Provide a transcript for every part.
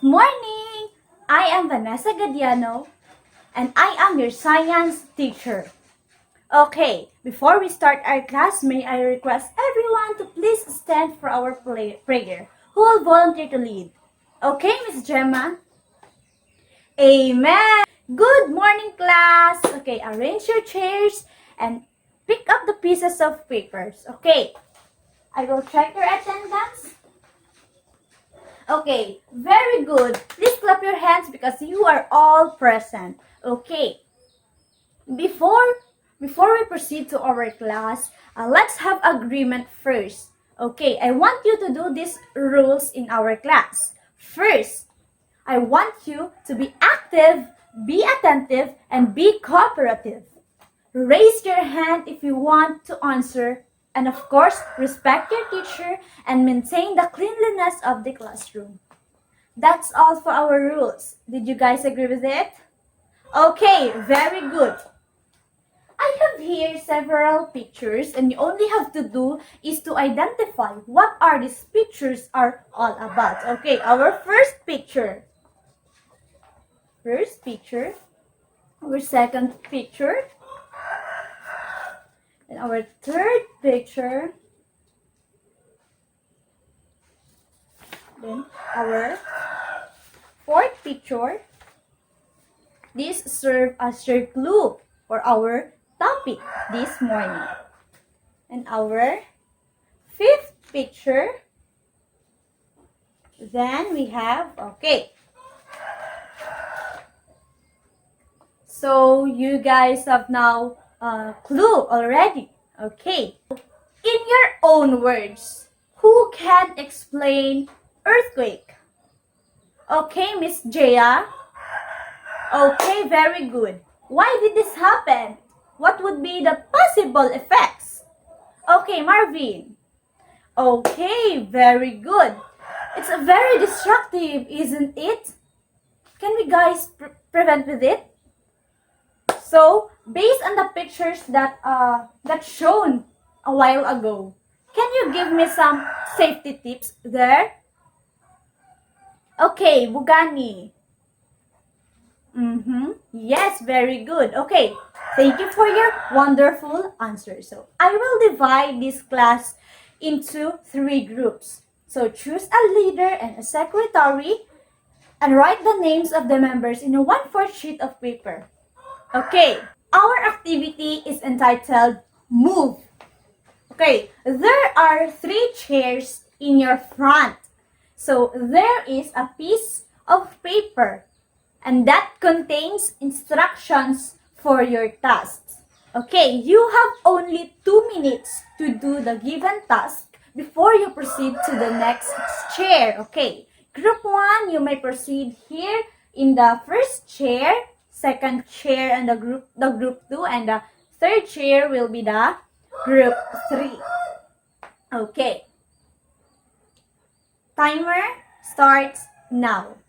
morning! I am Vanessa Gadiano and I am your science teacher. Okay, before we start our class, may I request everyone to please stand for our prayer. Who will volunteer to lead? Okay, Miss Gemma? Amen! Good morning, class! Okay, arrange your chairs and pick up the pieces of papers. Okay, I will check your attendance. Okay, very good. Please clap your hands because you are all present. Okay. Before we proceed to our class, let's have agreement first. Okay, I want you to do these rules in our class. First, I want you to be active, be attentive, and be cooperative. Raise your hand if you want to answer. And of course, respect your teacher and maintain the cleanliness of the classroom. That's all for our rules. Did you guys agree with it? Okay, very good. I have here several pictures and you only have to do is to identify what are these pictures are all about. Okay, our first picture. Our second picture. And our third picture. Then our fourth picture. This serves as your clue for our topic this morning. And our fifth picture. Then we have, okay. So you guys have now clue already. Okay. In your own words, who can explain earthquake? Okay, Miss Jaya. Okay, very good. Why did this happen? What would be the possible effects? Okay, Marvin. Okay, very good. It's a very destructive, isn't it? Can we guys prevent with it? So, based on the pictures that shown a while ago, can you give me some safety tips there? Okay, Bugani. Yes, very good. Okay, thank you for your wonderful answer. So, I will divide this class into 3 groups. So, choose a leader and a secretary and write the names of the members in a 1/4 sheet of paper. Okay, our activity is entitled Move. Okay, there are 3 chairs in your front. So there is a piece of paper and that contains instructions for your tasks. Okay, you have only 2 minutes to do the given task before you proceed to the next chair. Okay, group 1, you may proceed here in the first chair. Second chair and the group 2, and the third chair will be the group 3. Okay. Timer starts now.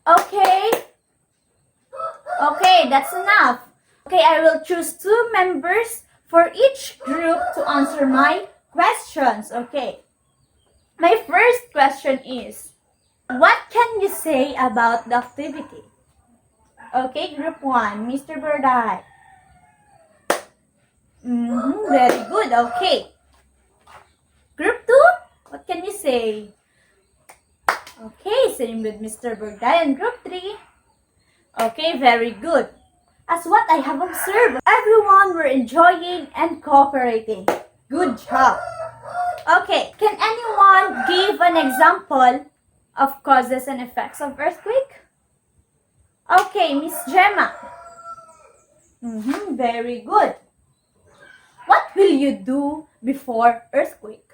Okay. Okay, that's enough. Okay, I will choose 2 members for each group to answer my questions. Okay. My first question is, what can you say about the activity? Okay, group 1, Mr. Burdai. Very good, okay. Group 2, what can you say? Okay, same with Mr. Burdai. And group 3, okay, very good. As what I have observed, everyone were enjoying and cooperating. Good job. Okay, can anyone give an example of causes and effects of earthquake? Okay, Miss Gemma. Very good. What will you do before earthquake?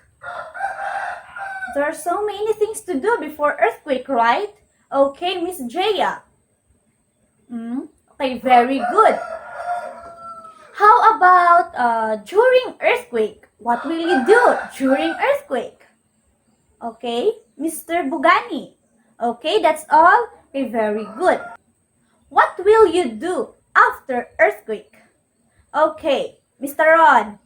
There are so many things to do before earthquake, right? Okay, Miss Jaya. Okay, very good. How about during earthquake? What will you do during earthquake? Okay, Mr. Bugani. Okay, that's all. Okay, very good. What will you do after earthquake? Okay, Mr. Ron.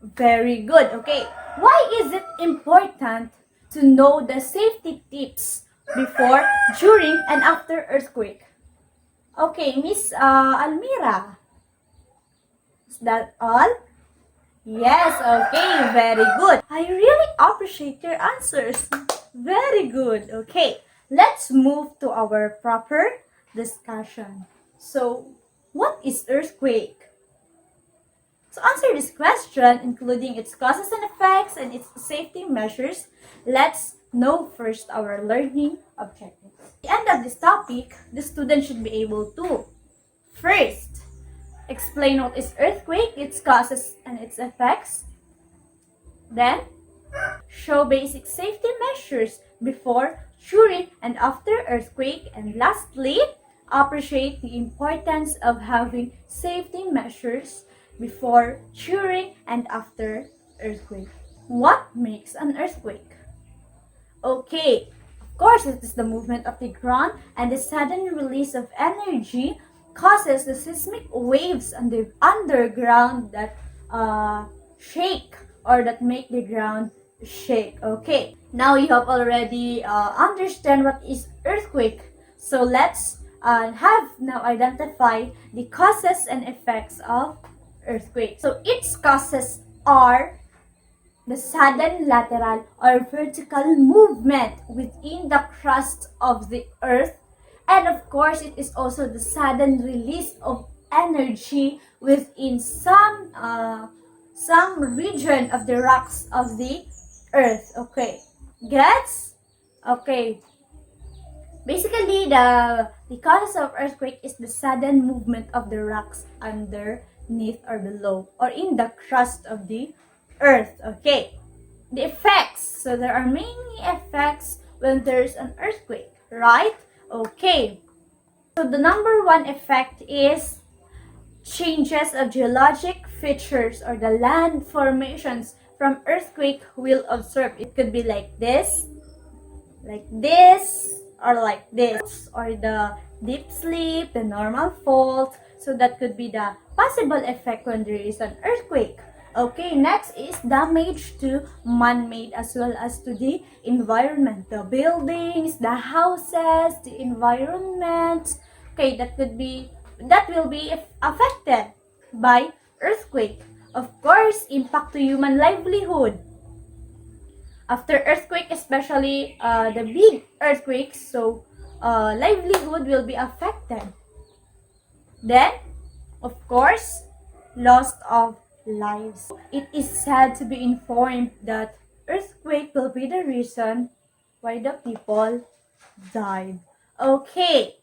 Very good. Okay, why is it important to know the safety tips before, during, and after earthquake. Okay, Miss Almira, is that all? Yes, okay, very good. I really appreciate your answers. Very good. Okay, let's move to our proper discussion. So, what is earthquake? To answer this question, including its causes and effects and its safety measures, let's know first our learning objectives. At the end of this topic, the student should be able to first explain what is earthquake, its causes and its effects. Then, show basic safety measures before, during, and after earthquake. And lastly, appreciate the importance of having safety measures before, during, and after earthquake. What makes an earthquake? Okay, of course, it is the movement of the ground, and the sudden release of energy causes the seismic waves on the underground that shake or that make the ground shake. Okay, now you have already understand what is earthquake. So let's have now identify the causes and effects of earthquake. So its causes are the sudden lateral or vertical movement within the crust of the earth, and of course it is also the sudden release of energy within some region of the rocks of the earth. Okay, gets? Okay, basically the cause of earthquake is the sudden movement of the rocks underneath or below or in the crust of the earth. Okay, the effects. So there are many effects when there's an earthquake, right? Okay, so the number one effect is changes of geologic features or the land formations from earthquake will observe. It could be like this, or like this, or the deep sleep, the normal fault. So that could be the possible effect when there is an earthquake. Okay, next is damage to man-made as well as to the environment, the buildings, the houses, the environment. Okay, that will be affected by earthquake. Of course, impact to human livelihood. After earthquake, especially the big earthquakes, so livelihood will be affected. Then, of course, loss of lives. It is sad to be informed that earthquake will be the reason why the people died. Okay,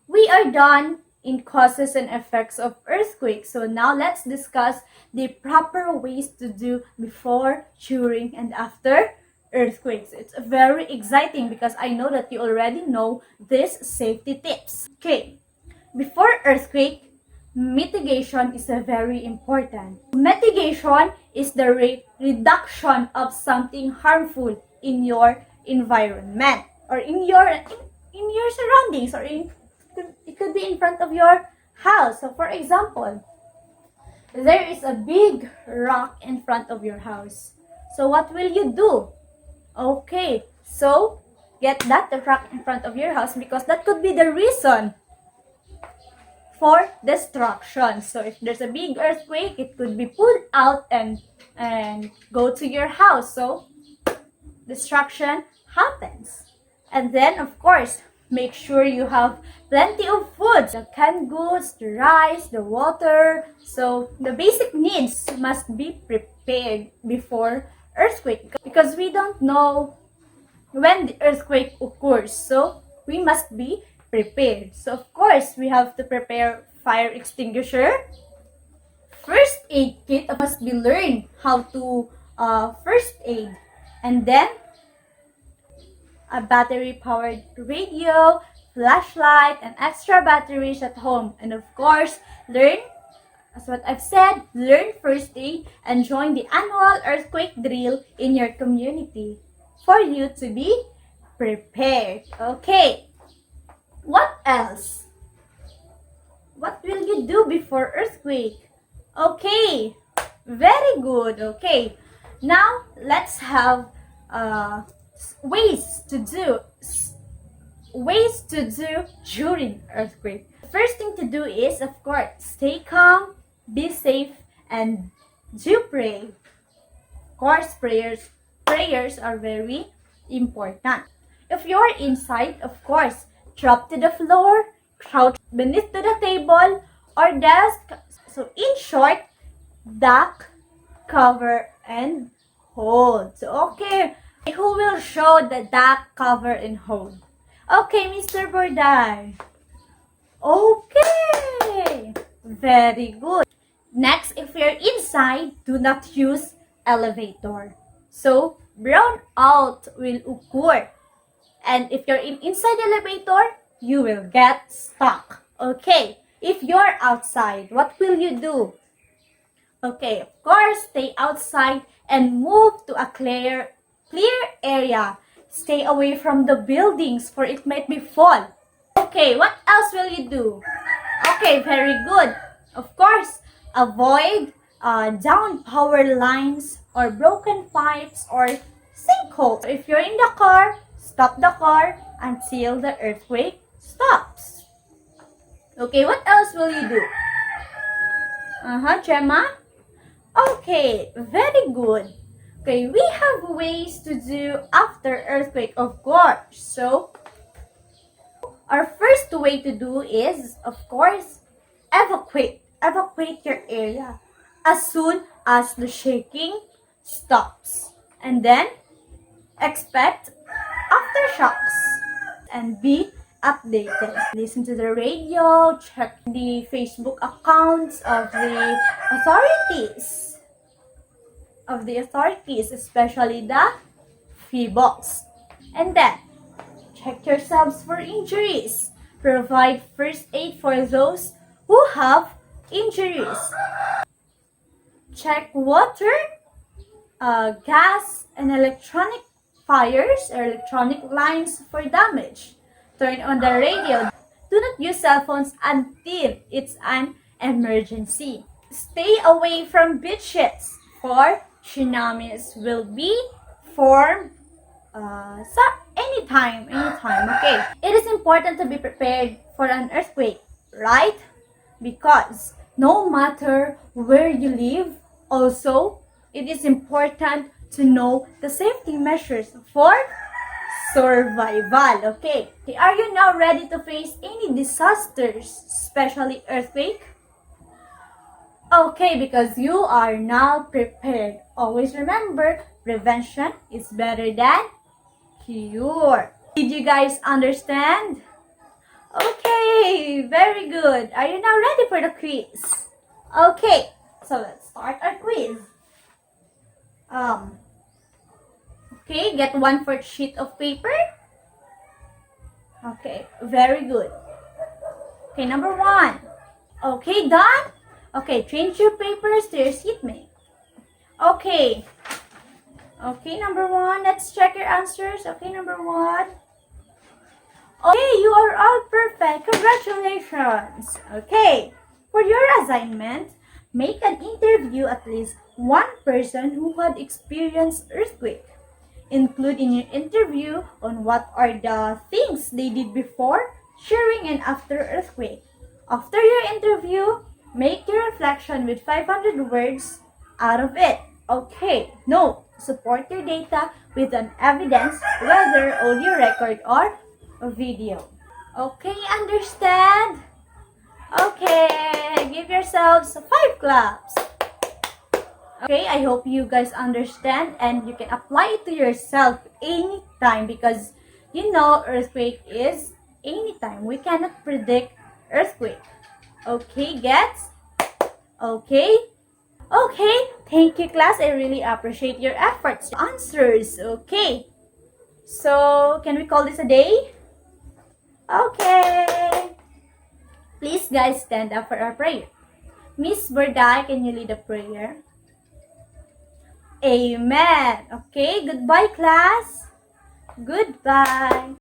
we are done in causes and effects of earthquakes. So now let's discuss the proper ways to do before, during, and after earthquakes. It's very exciting because I know that you already know these safety tips. Okay, before earthquake, mitigation is very important. Mitigation is the reduction of something harmful in your environment or in your surroundings, or it could be in front of your house. So for example, there is a big rock in front of your house. So what will you do? Okay, so get that rock in front of your house because that could be the reason for destruction. So if there's a big earthquake, it could be pulled out and go to your house. So destruction happens. And then of course, make sure you have plenty of food, the canned goods, the rice, the water. So the basic needs must be prepared before earthquake because we don't know when the earthquake occurs. So we must be prepared. So of course, we have to prepare fire extinguisher. First aid kit must be learned how to first aid. And then a battery-powered radio, flashlight, and extra batteries at home. And of course, learn, as what I've said, learn first aid and join the annual earthquake drill in your community for you to be prepared. Okay, what else? What will you do before earthquake? Okay, very good. Okay, now let's have uh, ways to do during earthquake. The first thing to do is, of course, stay calm, be safe, and do pray. Of course, prayers are very important. If you're inside, of course, drop to the floor, crouch beneath to the table or desk. So in short, duck, cover, and hold. So okay, who will show the duck, cover, and hold? Okay, Mr. Borday. Okay, very good. Next, if you're inside, do not use elevator. So, brownout will occur. And if you're inside the elevator, you will get stuck. Okay, if you're outside, what will you do? Okay, of course, stay outside and move to a clear area. Stay away from the buildings for it might be fall. Okay, what else will you do? Okay, very good. Of course, avoid down power lines or broken pipes or sinkholes. If you're in the car, stop the car until the earthquake stops. Okay, what else will you do? Gemma? Okay, very good. Okay, we have ways to do after earthquake, of course. So, our first way to do is, of course, evacuate your area as soon as the shaking stops. And then, expect aftershocks and be updated. Listen to the radio, check the Facebook accounts of the authorities, especially the FIBOX. And then, check yourselves for injuries. Provide first aid for those who have injuries. Check water, gas, and electronic fires or electronic lines for damage. Turn on the radio. Do not use cell phones until it's an emergency. Stay away from beaches, for tsunamis will be formed anytime, okay? It is important to be prepared for an earthquake, right? Because no matter where you live, also, it is important to know the safety measures for survival, okay? Are you now ready to face any disasters, especially earthquake? Okay, because you are now prepared. Always remember, prevention is better than cure. Did you guys understand? Okay, very good. Are you now ready for the quiz? Okay, so let's start our quiz. Okay, get 1/4 sheet of paper. Okay, very good. Okay, number 1. Okay, done? Okay, change your papers to your seatmate. Okay. Okay, number 1. Let's check your answers. Okay, number 1. Okay, you are all perfect. Congratulations. Okay, for your assignment, make an interview at least one person who had experienced earthquake. Include in your interview on what are the things they did before, during, and after earthquake. After your interview, make your reflection with 500 words out of it. Okay, note, support your data with an evidence, whether audio record or video. Okay, understand? Okay, give yourselves 5 claps. Okay, I hope you guys understand and you can apply it to yourself anytime because you know earthquake is anytime. We cannot predict earthquake. Okay, gets? Okay? Okay, thank you class. I really appreciate your efforts. Answers, okay. So, can we call this a day? Okay. Please guys stand up for our prayer. Miss Borday, can you lead a prayer? Amen. Okay, goodbye class. Goodbye.